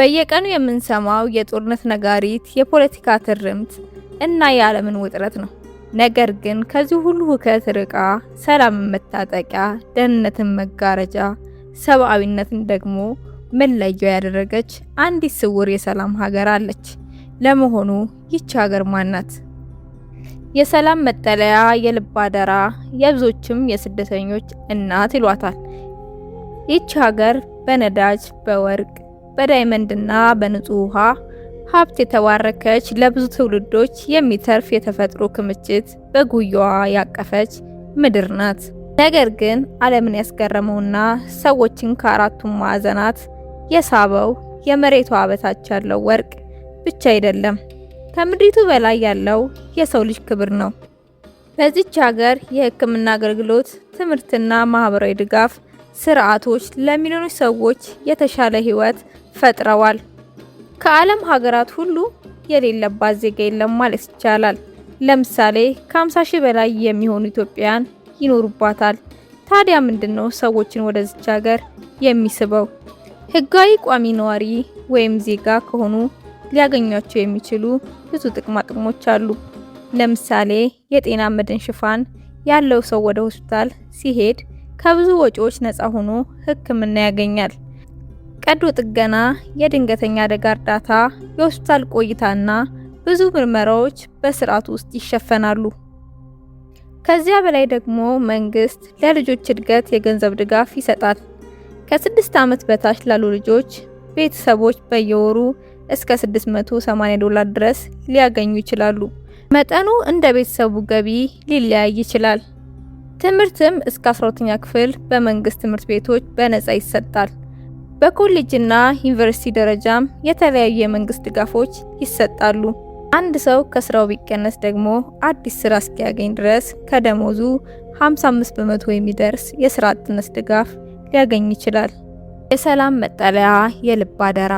በየቀኑ የምንሰማው የጦርነት ነጋሪት፣ የፖለቲካ ትርምት እና የዓለምን ውጥረት ነው። ነገር ግን ከዚህ ሁሉ ሁከት ርቃ ሰላምን መታጠቂያ፣ ደህንነትን መጋረጃ፣ ሰብአዊነትን ደግሞ መለያው ያደረገች አንዲት ስውር የሰላም ሀገር አለች። ለመሆኑ ይህች ሀገር ማን ናት? የሰላም መጠለያ፣ የልብ አደራ፣ የብዙዎችም የስደተኞች እናት ይሏታል። ይህች ሀገር በነዳጅ፣ በወርቅ፣ በዳይመንድና በንጹህ ውሃ ሀብት የተባረከች፣ ለብዙ ትውልዶች የሚተርፍ የተፈጥሮ ክምችት በጉያዋ ያቀፈች ምድር ናት። ነገር ግን ዓለምን ያስገረመውና ሰዎችን ከአራቱም ማዕዘናት የሳበው የመሬቷ በታች ያለው ወርቅ ብቻ አይደለም፣ ከምድሪቱ በላይ ያለው የሰው ልጅ ክብር ነው። በዚች ሀገር የሕክምና አገልግሎት፣ ትምህርትና ማህበራዊ ድጋፍ ስርዓቶች ለሚሊዮኖች ሰዎች የተሻለ ህይወት ፈጥረዋል። ከዓለም ሀገራት ሁሉ የሌለባት ዜጋ የለም ማለት ይቻላል። ለምሳሌ ከ50 ሺህ በላይ የሚሆኑ ኢትዮጵያውያን ይኖሩባታል። ታዲያ ምንድነው ሰዎችን ወደዚች ሀገር የሚስበው? ህጋዊ ቋሚ ነዋሪ ወይም ዜጋ ከሆኑ ሊያገኟቸው የሚችሉ ብዙ ጥቅሞች አሉ። ለምሳሌ የጤና መድን ሽፋን ያለው ሰው ወደ ሆስፒታል ሲሄድ ከብዙ ወጪዎች ነፃ ሆኖ ሕክምና ያገኛል። ቀዶ ጥገና፣ የድንገተኛ አደጋ እርዳታ፣ የሆስፒታል ቆይታና ብዙ ምርመራዎች በስርዓቱ ውስጥ ይሸፈናሉ። ከዚያ በላይ ደግሞ መንግስት ለልጆች እድገት የገንዘብ ድጋፍ ይሰጣል። ከ6 ዓመት በታች ላሉ ልጆች ቤተሰቦች በየወሩ እስከ $680 ድረስ ሊያገኙ ይችላሉ። መጠኑ እንደ ቤተሰቡ ገቢ ሊለያይ ይችላል። ትምህርትም እስከ 12ኛ ክፍል በመንግስት ትምህርት ቤቶች በነፃ ይሰጣል። በኮሌጅና ዩኒቨርሲቲ ደረጃም የተለያዩ የመንግስት ድጋፎች ይሰጣሉ። አንድ ሰው ከስራው ቢቀነስ ደግሞ አዲስ ስራ እስኪያገኝ ድረስ ከደሞዙ 55% የሚደርስ የስራ አጥነት ድጋፍ ሊያገኝ ይችላል። የሰላም መጠለያ፣ የልብ አደራ፣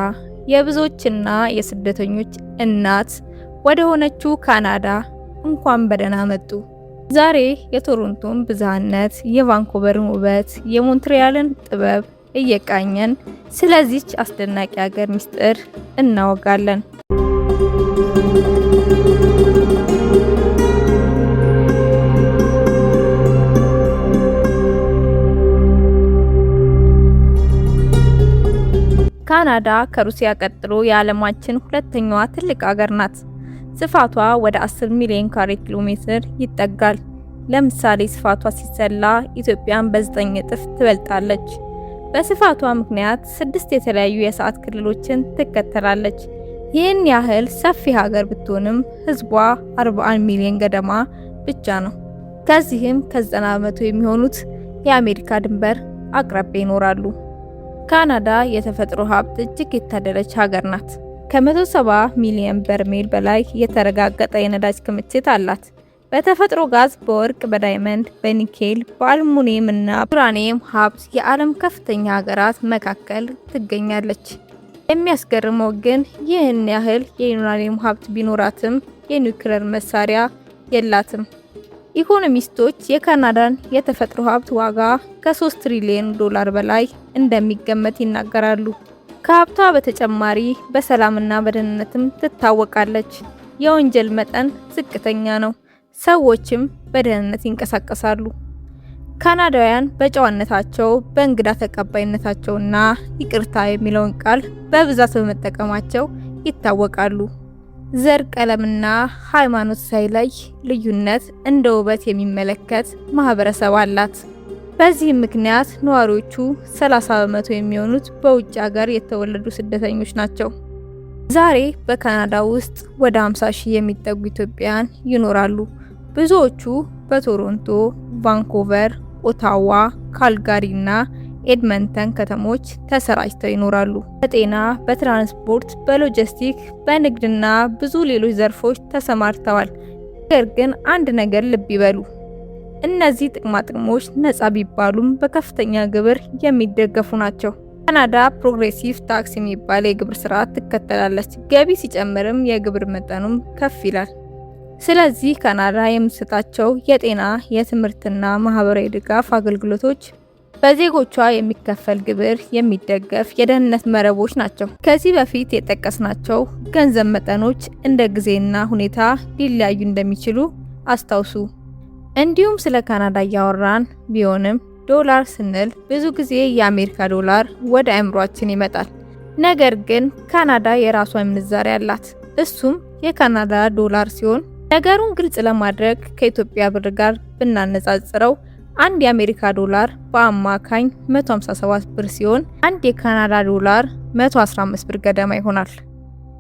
የብዙዎችና የስደተኞች እናት ወደ ሆነችው ካናዳ እንኳን በደህና መጡ። ዛሬ የቶሮንቶን ብዝሃነት፣ የቫንኮቨርን ውበት፣ የሞንትሪያልን ጥበብ እየቃኘን ስለዚች አስደናቂ ሀገር ምስጢር እናወጋለን። ካናዳ ከሩሲያ ቀጥሎ የዓለማችን ሁለተኛዋ ትልቅ ሀገር ናት። ስፋቷ ወደ 10 ሚሊዮን ካሬ ኪሎ ሜትር ይጠጋል። ለምሳሌ ስፋቷ ሲሰላ ኢትዮጵያን በ9 እጥፍ ትበልጣለች። በስፋቷ ምክንያት 6 የተለያዩ የሰዓት ክልሎችን ትከተላለች። ይህን ያህል ሰፊ ሀገር ብትሆንም ህዝቧ 41 ሚሊዮን ገደማ ብቻ ነው። ከዚህም ከ90% የሚሆኑት የአሜሪካ ድንበር አቅራቢያ ይኖራሉ። ካናዳ የተፈጥሮ ሀብት እጅግ የታደለች ሀገር ናት። ከ170 ሚሊዮን በርሜል በላይ የተረጋገጠ የነዳጅ ክምችት አላት። በተፈጥሮ ጋዝ፣ በወርቅ፣ በዳይመንድ፣ በኒኬል፣ በአልሙኒየም እና ዩራኒየም ሀብት የዓለም ከፍተኛ ሀገራት መካከል ትገኛለች። የሚያስገርመው ግን ይህን ያህል የዩራኒየም ሀብት ቢኖራትም የኒውክሌር መሳሪያ የላትም። ኢኮኖሚስቶች የካናዳን የተፈጥሮ ሀብት ዋጋ ከ3 ትሪሊዮን ዶላር በላይ እንደሚገመት ይናገራሉ። ከሀብቷ በተጨማሪ በሰላምና በደህንነትም ትታወቃለች። የወንጀል መጠን ዝቅተኛ ነው። ሰዎችም በደህንነት ይንቀሳቀሳሉ። ካናዳውያን በጨዋነታቸው፣ በእንግዳ ተቀባይነታቸውና ይቅርታ የሚለውን ቃል በብዛት በመጠቀማቸው ይታወቃሉ። ዘር፣ ቀለምና ሃይማኖት ሳይለይ ልዩነት እንደ ውበት የሚመለከት ማህበረሰብ አላት። በዚህም ምክንያት ነዋሪዎቹ 30% የሚሆኑት በውጭ ሀገር የተወለዱ ስደተኞች ናቸው። ዛሬ በካናዳ ውስጥ ወደ 50 ሺህ የሚጠጉ ኢትዮጵያውያን ይኖራሉ። ብዙዎቹ በቶሮንቶ፣ ቫንኮቨር፣ ኦታዋ፣ ካልጋሪ እና ኤድመንተን ከተሞች ተሰራጭተው ይኖራሉ። በጤና፣ በትራንስፖርት፣ በሎጂስቲክ፣ በንግድና ብዙ ሌሎች ዘርፎች ተሰማርተዋል። ነገር ግን አንድ ነገር ልብ ይበሉ። እነዚህ ጥቅሞች ነፃ ቢባሉም በከፍተኛ ግብር የሚደገፉ ናቸው። ካናዳ ፕሮግሬሲቭ ታክስ የሚባል የግብር ስርዓት ትከተላለች። ገቢ ሲጨምርም የግብር መጠኑም ከፍ ይላል። ስለዚህ ካናዳ የምትሰጣቸው የጤና፣ የትምህርትና ማህበራዊ ድጋፍ አገልግሎቶች በዜጎቿ የሚከፈል ግብር የሚደገፍ የደህንነት መረቦች ናቸው። ከዚህ በፊት የጠቀስናቸው ገንዘብ መጠኖች እንደ ጊዜና ሁኔታ ሊለያዩ እንደሚችሉ አስታውሱ። እንዲሁም ስለ ካናዳ እያወራን ቢሆንም ዶላር ስንል ብዙ ጊዜ የአሜሪካ ዶላር ወደ አእምሯችን ይመጣል። ነገር ግን ካናዳ የራሷ ምንዛሬ አላት፣ እሱም የካናዳ ዶላር ሲሆን ነገሩን ግልጽ ለማድረግ ከኢትዮጵያ ብር ጋር ብናነጻጽረው አንድ የአሜሪካ ዶላር በአማካኝ 157 ብር ሲሆን አንድ የካናዳ ዶላር 115 ብር ገደማ ይሆናል።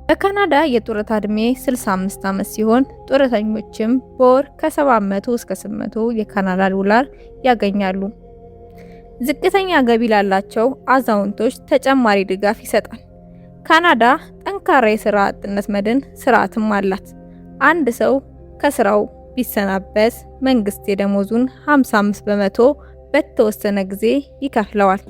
በካናዳ የጡረታ ዕድሜ 65 ዓመት ሲሆን ጡረተኞችም በወር ከ700 እስከ 800 የካናዳ ዶላር ያገኛሉ። ዝቅተኛ ገቢ ላላቸው አዛውንቶች ተጨማሪ ድጋፍ ይሰጣል። ካናዳ ጠንካራ የሥራ አጥነት መድን ስርዓትም አላት። አንድ ሰው ከስራው ቢሰናበት መንግስት የደሞዙን 55 በመቶ በተወሰነ ጊዜ ይከፍለዋል።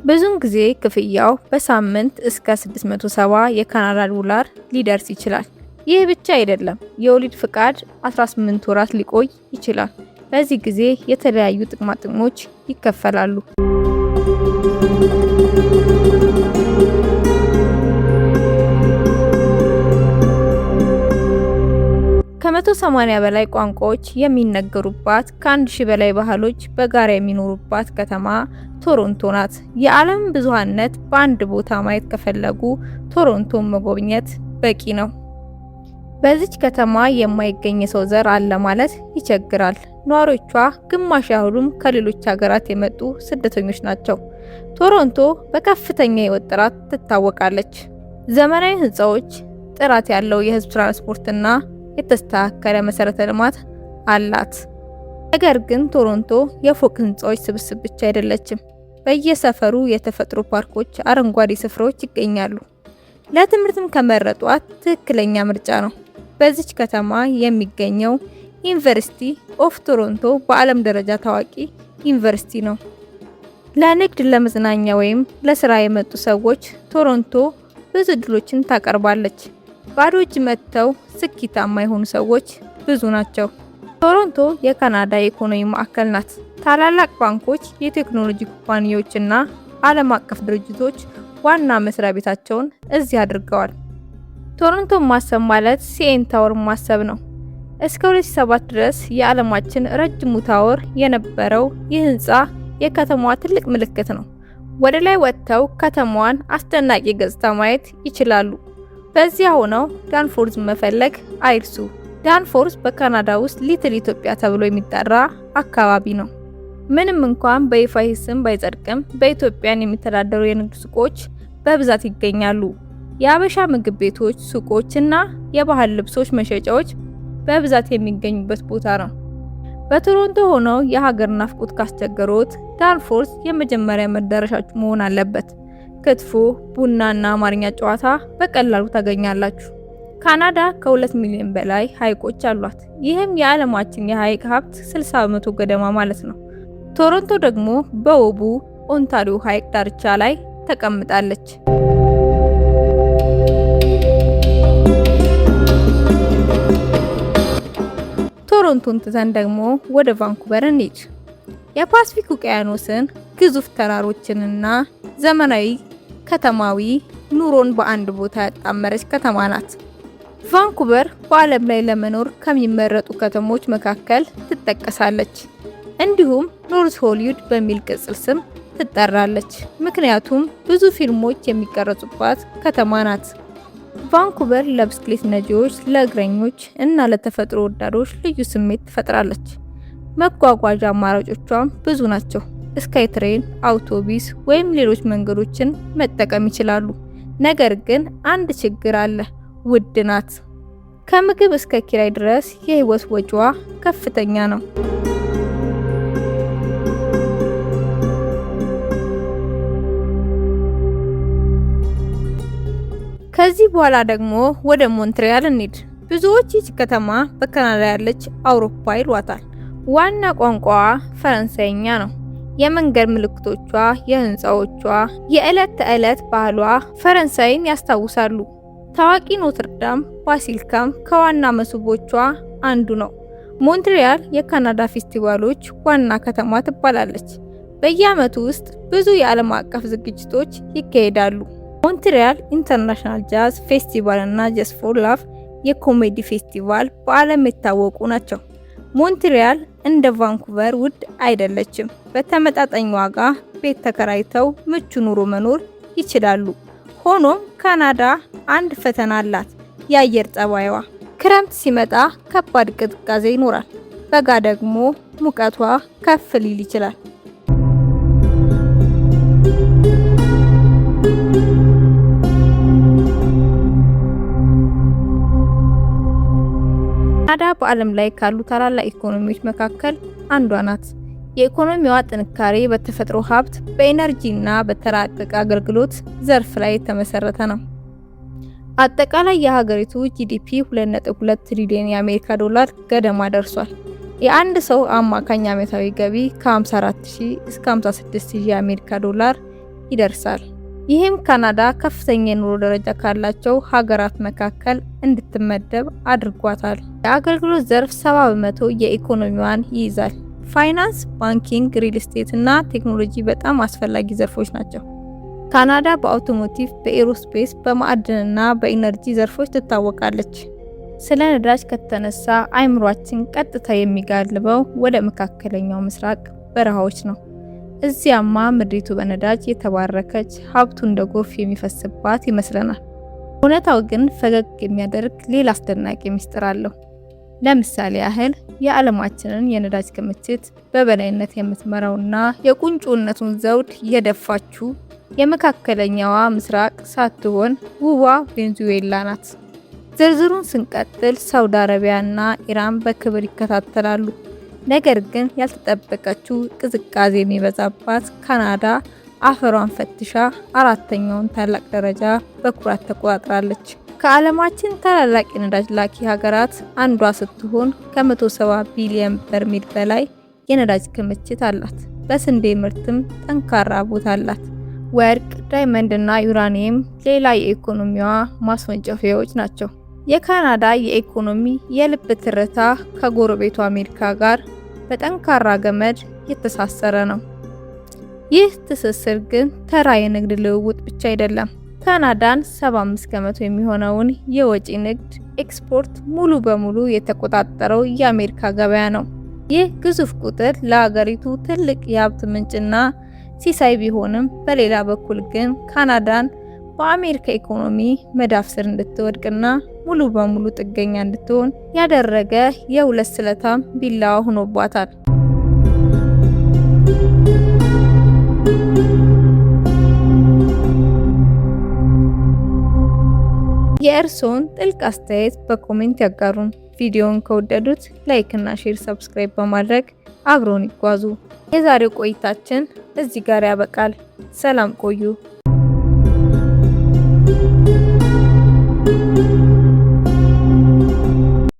ብዙውን ጊዜ ክፍያው በሳምንት እስከ 670 የካናዳ ዶላር ሊደርስ ይችላል። ይህ ብቻ አይደለም፣ የወሊድ ፍቃድ 18 ወራት ሊቆይ ይችላል። በዚህ ጊዜ የተለያዩ ጥቅማ ጥቅሞች ይከፈላሉ። ከ180 በላይ ቋንቋዎች የሚነገሩባት ከ1000 በላይ ባህሎች በጋራ የሚኖሩባት ከተማ ቶሮንቶ ናት። የዓለም ብዙሃነት በአንድ ቦታ ማየት ከፈለጉ ቶሮንቶን መጎብኘት በቂ ነው። በዚች ከተማ የማይገኝ ሰው ዘር አለ ማለት ይቸግራል። ነዋሪዎቿ ግማሽ ያህሉም ከሌሎች ሀገራት የመጡ ስደተኞች ናቸው። ቶሮንቶ በከፍተኛ የሕይወት ጥራት ትታወቃለች። ዘመናዊ ህንፃዎች፣ ጥራት ያለው የህዝብ ትራንስፖርትና የተስተካከለ መሰረተ ልማት አላት። ነገር ግን ቶሮንቶ የፎቅ ህንፃዎች ስብስብ ብቻ አይደለችም። በየሰፈሩ የተፈጥሮ ፓርኮች፣ አረንጓዴ ስፍራዎች ይገኛሉ። ለትምህርትም ከመረጧት ትክክለኛ ምርጫ ነው። በዚች ከተማ የሚገኘው ዩኒቨርሲቲ ኦፍ ቶሮንቶ በዓለም ደረጃ ታዋቂ ዩኒቨርሲቲ ነው። ለንግድ፣ ለመዝናኛ ወይም ለስራ የመጡ ሰዎች ቶሮንቶ ብዙ እድሎችን ታቀርባለች። ባዶ እጅ መጥተው ስኬታማ የሆኑ ሰዎች ብዙ ናቸው። ቶሮንቶ የካናዳ የኢኮኖሚ ማዕከል ናት። ታላላቅ ባንኮች፣ የቴክኖሎጂ ኩባንያዎችና ዓለም አቀፍ ድርጅቶች ዋና መስሪያ ቤታቸውን እዚህ አድርገዋል። ቶሮንቶ ማሰብ ማለት ሲኤን ታወር ማሰብ ነው። እስከ 2007 ድረስ የዓለማችን ረጅሙ ታወር የነበረው ይህ ህንፃ የከተማዋ ትልቅ ምልክት ነው። ወደ ላይ ወጥተው ከተማዋን አስደናቂ ገጽታ ማየት ይችላሉ። በዚያ ሆነው ዳንፎርዝ መፈለግ አይርሱ። ዳንፎርዝ በካናዳ ውስጥ ሊትል ኢትዮጵያ ተብሎ የሚጠራ አካባቢ ነው። ምንም እንኳን በይፋ ስም ባይጸድቅም በኢትዮጵያን የሚተዳደሩ የንግድ ሱቆች በብዛት ይገኛሉ። የአበሻ ምግብ ቤቶች፣ ሱቆች እና የባህል ልብሶች መሸጫዎች በብዛት የሚገኙበት ቦታ ነው። በቶሮንቶ ሆነው የሀገር ናፍቆት ካስቸገሩት ዳንፎርዝ የመጀመሪያ መዳረሻችሁ መሆን አለበት። ክትፎ፣ ቡና እና አማርኛ ጨዋታ በቀላሉ ታገኛላችሁ። ካናዳ ከ2 ሚሊዮን በላይ ሐይቆች አሏት። ይህም የዓለማችን የሐይቅ ሀብት 60% ገደማ ማለት ነው። ቶሮንቶ ደግሞ በውቡ ኦንታሪዮ ሐይቅ ዳርቻ ላይ ተቀምጣለች። ቶሮንቶን ትተን ደግሞ ወደ ቫንኩቨር እንሂድ። የፓሲፊክ ውቅያኖስን፣ ግዙፍ ተራሮችንና ዘመናዊ ከተማዊ ኑሮን በአንድ ቦታ ያጣመረች ከተማ ናት። ቫንኩቨር በዓለም ላይ ለመኖር ከሚመረጡ ከተሞች መካከል ትጠቀሳለች። እንዲሁም ኖርዝ ሆሊውድ በሚል ቅጽል ስም ትጠራለች፣ ምክንያቱም ብዙ ፊልሞች የሚቀረጹባት ከተማ ናት። ቫንኩቨር ለብስክሌት ነጂዎች፣ ለእግረኞች እና ለተፈጥሮ ወዳዶች ልዩ ስሜት ትፈጥራለች። መጓጓዣ አማራጮቿም ብዙ ናቸው። ስካይ ትሬን፣ አውቶቡስ ወይም ሌሎች መንገዶችን መጠቀም ይችላሉ። ነገር ግን አንድ ችግር አለ፣ ውድ ናት። ከምግብ እስከ ኪራይ ድረስ የህይወት ወጪዋ ከፍተኛ ነው። ከዚህ በኋላ ደግሞ ወደ ሞንትሪያል እንሂድ። ብዙዎች ይህች ከተማ በካናዳ ያለች አውሮፓ ይሏታል። ዋና ቋንቋዋ ፈረንሳይኛ ነው። የመንገድ ምልክቶቿ፣ የህንፃዎቿ፣ የዕለት ተዕለት ባህሏ ፈረንሳይን ያስታውሳሉ። ታዋቂ ኖትርዳም ባሲሊካም ከዋና መስህቦቿ አንዱ ነው። ሞንትሪያል የካናዳ ፌስቲቫሎች ዋና ከተማ ትባላለች። በየዓመቱ ውስጥ ብዙ የዓለም አቀፍ ዝግጅቶች ይካሄዳሉ። ሞንትሪያል ኢንተርናሽናል ጃዝ ፌስቲቫል እና ጃዝ ፎር ላቭ የኮሜዲ ፌስቲቫል በዓለም የታወቁ ናቸው። ሞንትሪያል እንደ ቫንኩቨር ውድ አይደለችም። በተመጣጣኝ ዋጋ ቤት ተከራይተው ምቹ ኑሮ መኖር ይችላሉ። ሆኖም ካናዳ አንድ ፈተና አላት፣ የአየር ጸባይዋ። ክረምት ሲመጣ ከባድ ቅዝቃዜ ይኖራል። በጋ ደግሞ ሙቀቷ ከፍ ሊል ይችላል። ካናዳ በዓለም ላይ ካሉ ታላላቅ ኢኮኖሚዎች መካከል አንዷ ናት። የኢኮኖሚዋ ጥንካሬ በተፈጥሮ ሀብት፣ በኢነርጂ እና በተራቀቀ አገልግሎት ዘርፍ ላይ የተመሰረተ ነው። አጠቃላይ የሀገሪቱ ጂዲፒ 2.2 ትሪሊዮን የአሜሪካ ዶላር ገደማ ደርሷል። የአንድ ሰው አማካኝ ዓመታዊ ገቢ ከ54000 እስከ 56000 የአሜሪካ ዶላር ይደርሳል። ይህም ካናዳ ከፍተኛ የኑሮ ደረጃ ካላቸው ሀገራት መካከል እንድትመደብ አድርጓታል። የአገልግሎት ዘርፍ 70% የኢኮኖሚዋን ይይዛል። ፋይናንስ፣ ባንኪንግ፣ ሪል ስቴት እና ቴክኖሎጂ በጣም አስፈላጊ ዘርፎች ናቸው። ካናዳ በአውቶሞቲቭ፣ በኤሮስፔስ፣ በማዕድንና በኢነርጂ ዘርፎች ትታወቃለች። ስለ ነዳጅ ከተነሳ አይምሯችን ቀጥታ የሚጋልበው ወደ መካከለኛው ምስራቅ በረሃዎች ነው። እዚያማ ምድሪቱ በነዳጅ የተባረከች፣ ሀብቱ እንደ ጎርፍ የሚፈስባት ይመስለናል። እውነታው ግን ፈገግ የሚያደርግ ሌላ አስደናቂ ምስጢር አለው። ለምሳሌ ያህል የዓለማችንን የነዳጅ ክምችት በበላይነት የምትመራውና የቁንጮነቱን ዘውድ የደፋችው የመካከለኛዋ ምስራቅ ሳትሆን ውቧ ቬንዙዌላ ናት። ዝርዝሩን ስንቀጥል ሳውዲ አረቢያና ኢራን በክብር ይከታተላሉ። ነገር ግን ያልተጠበቀችው ቅዝቃዜ የሚበዛባት ካናዳ አፈሯን ፈትሻ አራተኛውን ታላቅ ደረጃ በኩራት ተቆጣጥራለች። ከዓለማችን ታላላቅ የነዳጅ ላኪ ሀገራት አንዷ ስትሆን ከ170 ቢሊዮን በርሜል በላይ የነዳጅ ክምችት አላት። በስንዴ ምርትም ጠንካራ ቦታ አላት። ወርቅ፣ ዳይመንድ እና ዩራኒየም ሌላ የኢኮኖሚዋ ማስወንጨፊያዎች ናቸው። የካናዳ የኢኮኖሚ የልብ ትርታ ከጎረቤቱ አሜሪካ ጋር በጠንካራ ገመድ የተሳሰረ ነው። ይህ ትስስር ግን ተራ የንግድ ልውውጥ ብቻ አይደለም። ካናዳን 75% የሚሆነውን የወጪ ንግድ ኤክስፖርት ሙሉ በሙሉ የተቆጣጠረው የአሜሪካ ገበያ ነው። ይህ ግዙፍ ቁጥር ለሀገሪቱ ትልቅ የሀብት ምንጭና ሲሳይ ቢሆንም፣ በሌላ በኩል ግን ካናዳን በአሜሪካ ኢኮኖሚ መዳፍ ስር እንድትወድቅና ሙሉ በሙሉ ጥገኛ እንድትሆን ያደረገ የሁለት ስለታም ቢላዋ ሆኖባታል። የእርስዎን ጥልቅ አስተያየት በኮሜንት ያጋሩን። ቪዲዮውን ከወደዱት ላይክ እና ሼር፣ ሰብስክራይብ በማድረግ አብረውን ይጓዙ። የዛሬው ቆይታችን እዚህ ጋር ያበቃል። ሰላም ቆዩ።